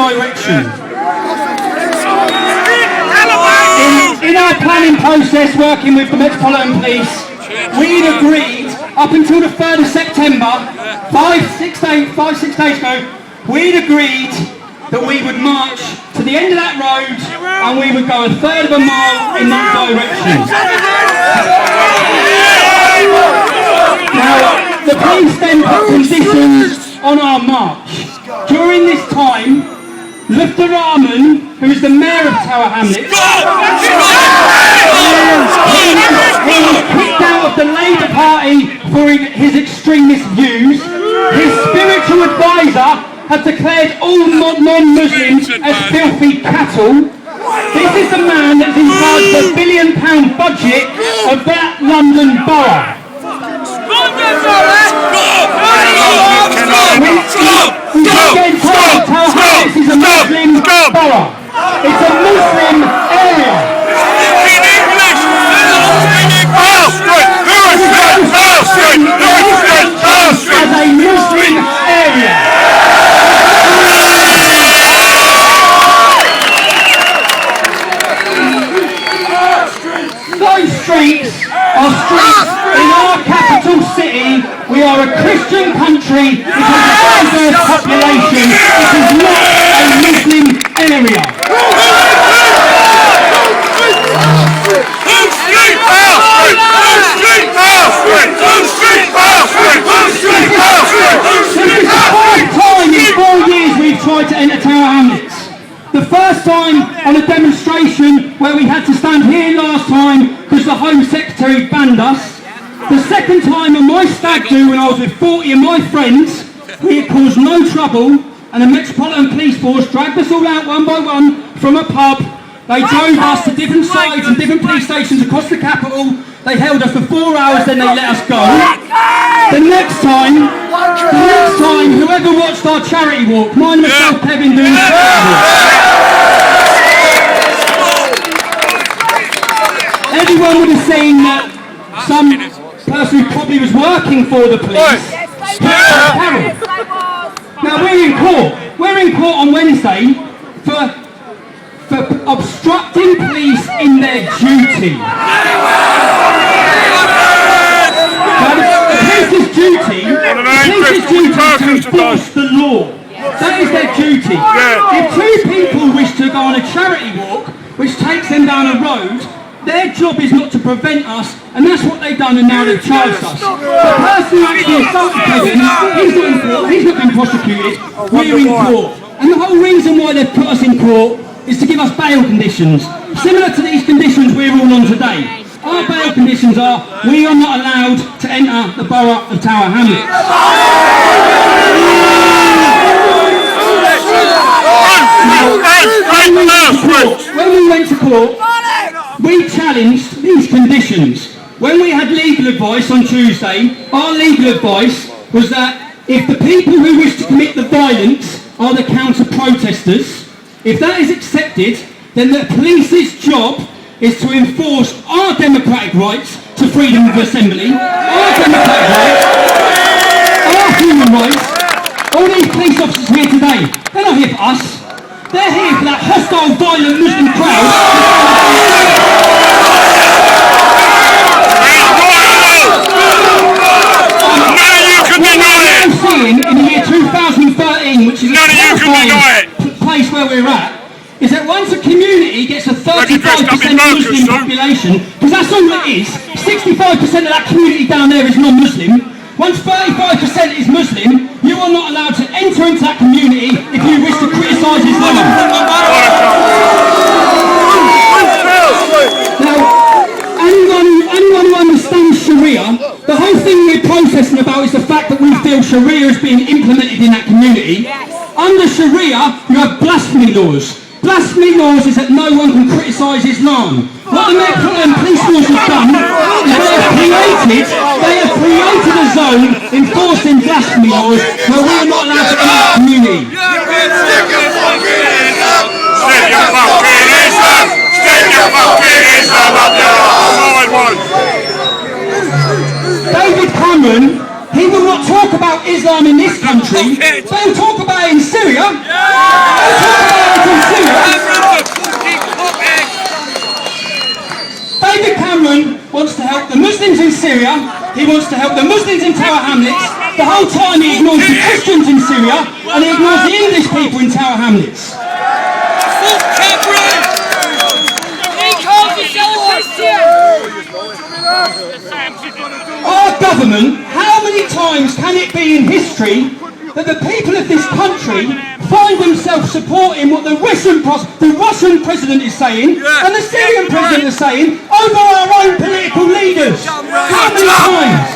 direction. In our planning process, working with the Metropolitan Police, we'd agreed up until the 3rd of September, 5-6 days ago, we'd agreed that we would march to the end of that road and we would go 1/3 of a mile in that direction. Now, the police then put conditions on our march. During this time, Lieutenant Rahman, who is the mayor of Tower Hamlets, he was kicked out of the Labour Party for his extremist views. His spiritual advisor had declared all non-Muslims as filthy cattle. This is the man that's in charge of the £1 billion budget of that London borough. Tower Hamlets is a Muslim borough. It's a Muslim area. As a Muslim area. Those streets are streets in our capital city. We are a Christian country. It has a diverse population. It is not a Muslim area. Tried to enter Tower Hamlets. The first time on a demonstration where we had to stand here last time because the Home Secretary banned us. The second time on my stag do when I was with 40 of my friends, we had caused no trouble and the Metropolitan Police Force dragged us all out one by one from a pub. They drove us to different sites and different police stations across the capital. They held us for 4 hours, then they let us go. The next time, whoever watched our charity walk, mine and myself, Kevin, doing a charity walk. Everyone would have seen that some person who probably was working for the police. Now we're in court. We're in court on Wednesday for obstructing police in their duty. The police's duty is to enforce the law. That is their duty. If two people wish to go on a charity walk, which takes them down a road, their job is not to prevent us, and that's what they've done, and now they've charged us. The person who actually assaulted Kevin, he's not in court, he's not been prosecuted, we're in court. And the whole reason why they've put us in court is to give us bail conditions. Similar to these conditions we're all on today. Our bail conditions are, we are not allowed to enter the borough of Tower Hamlets. When we went to court, we challenged these conditions. When we had legal advice on Tuesday, our legal advice was that if the people who wish to commit the violence are the counter-protesters, if that is accepted, then the police's job is to enforce our democratic rights to freedom of assembly, our democratic rights, our human rights. All these police officers here today, they're not here for us. They're here for that hostile, violent Muslim crowd. None of you can deny it! What we're seeing in the year 2013, which is a place where we're at, is that once a community gets a 35% Muslim population, because that's all it is, 65% of that community down there is non-Muslim, once 35% is Muslim, you are not allowed to enter into that community if you wish to criticise Islam. Now, anyone who understands Sharia, the whole thing we're protesting about is the fact that we feel Sharia is being implemented in that community. Under Sharia, you have blasphemy laws. Blasphemy laws is that no one can criticise Islam. What the Metropolitan Police Force has done is they have created a zone enforcing blasphemy laws where we are not allowed to enter the community. Stick your fucking Islam up your arse! David Cameron, he will not talk about Islam in this country, but he'll talk about it in Syria. Syria, he wants to help the Muslims in Tower Hamlets. The whole time he ignores the Christians in Syria, and he ignores the English people in Tower Hamlets. Our government, how many times can it be in history that the people of this country find themselves supporting what the Russian president is saying and the Syrian president is saying over our own political leaders? How many times?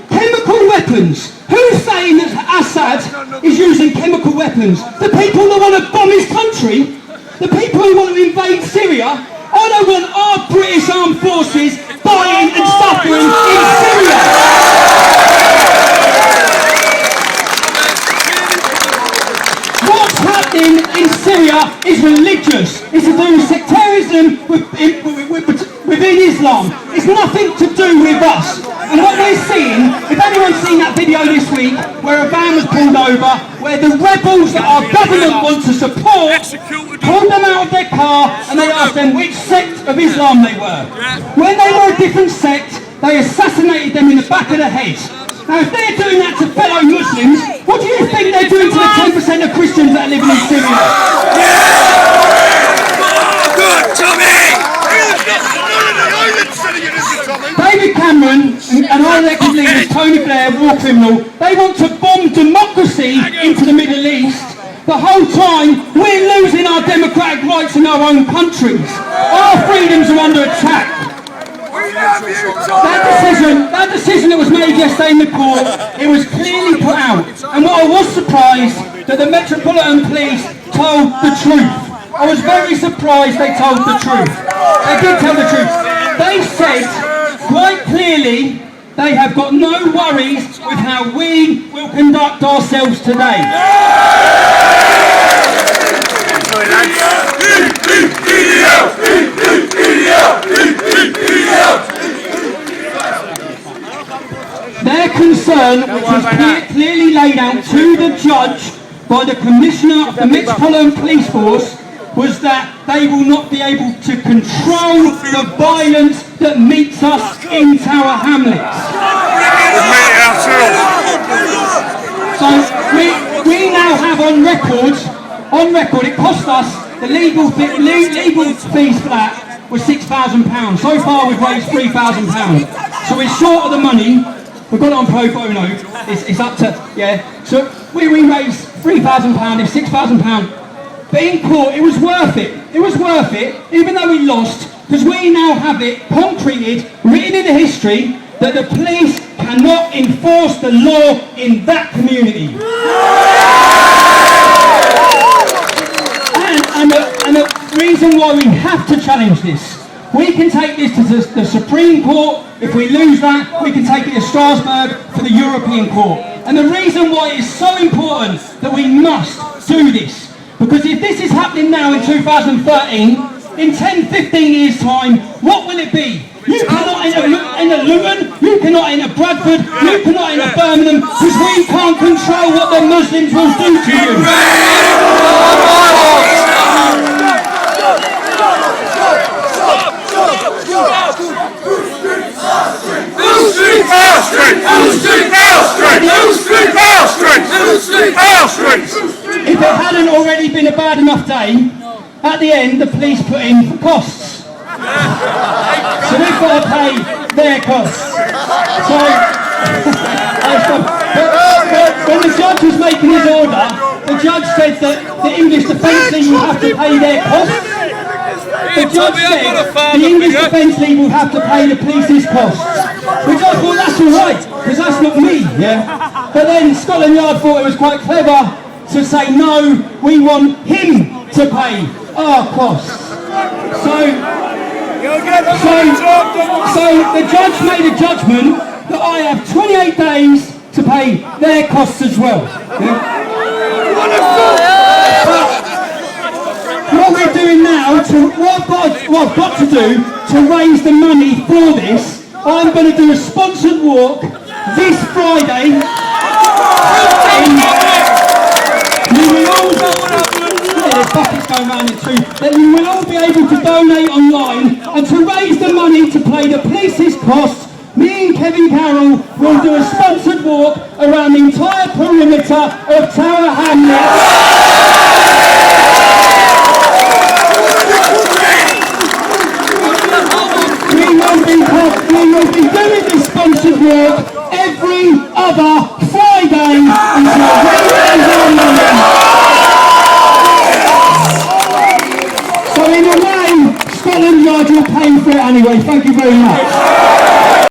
Chemical weapons. Who's saying that Assad is using chemical weapons? The people that want to bomb his country? The people who want to invade Syria? I don't want our British armed forces dying and suffering in Syria. What's happening in Syria is religious. It's to do with sectarianism within Islam. It's nothing to do with us. And what we're seeing, if anyone's seen that video this week where a van was pulled over, where the rebels that our government wants to support pulled them out of their car and they asked them which sect of Islam they were. When they were a different sect, they assassinated them in the back of the head. Now if they're doing that to fellow Muslims, what do you think they're doing to the 10% of Christians that are living in Syria? Good, Tommy! David Cameron and our elected leaders, Tony Blair, war criminal, they want to bomb democracy into the Middle East. The whole time, we're losing our democratic rights in our own countries. Our freedoms are under attack. That decision that was made yesterday in the court, it was clearly put out. And what I was surprised that the Metropolitan Police told the truth. I was very surprised they told the truth. They did tell the truth. They said quite clearly they have got no worries with how we will conduct ourselves today. Their concern, which was clearly laid out to the judge by the Commissioner of the Metropolitan Police Force, was that they will not be able to control the violence that meets us in Tower Hamlets. So we now have on record, it cost us, the legal fees for that was £6,000. So far we've raised £3,000. So we're short of the money. We've got it on pro bono. It's up to, yeah. So we raised £3,000, it's £6,000. But in court, it was worth it. It was worth it, even though we lost, because we now have it concreted, written in the history, that the police cannot enforce the law in that community. And the reason why we have to challenge this, we can take this to the Supreme Court. If we lose that, we can take it to Strasbourg for the European Court. And the reason why it's so important that we must do this, because if this is happening now in 2013, in 10, 15 years' time, what will it be? You cannot enter Luton, you cannot enter Bradford, you cannot enter Birmingham, because we can't control what the Muslims will do to you. If it hadn't already been a bad enough day, at the end the police put in for costs. So we've got to pay their costs. So when the judge was making his order, the judge said that the English Defence League will have to pay their costs. The judge said the English Defence League will have to pay the police's costs. Which I thought, that's alright, because that's not me, yeah? But then Scotland Yard thought it was quite clever to say, no, we want him to pay our costs. So the judge made a judgment that I have 28 days to pay their costs as well. Yeah? What we're doing now, what I've got to do to raise the money for this, I'm going to do a sponsored walk this Friday. There's buckets going around it too. That you will all be able to donate online and to raise the money play the police's cost, me and Kevin Carroll will do a sponsored walk around the entire perimeter of Tower Hamlets. We will be doing this sponsored walk every other Friday until we raise our money. So in a way, Scotland Yard will pay for it anyway. Thank you very much.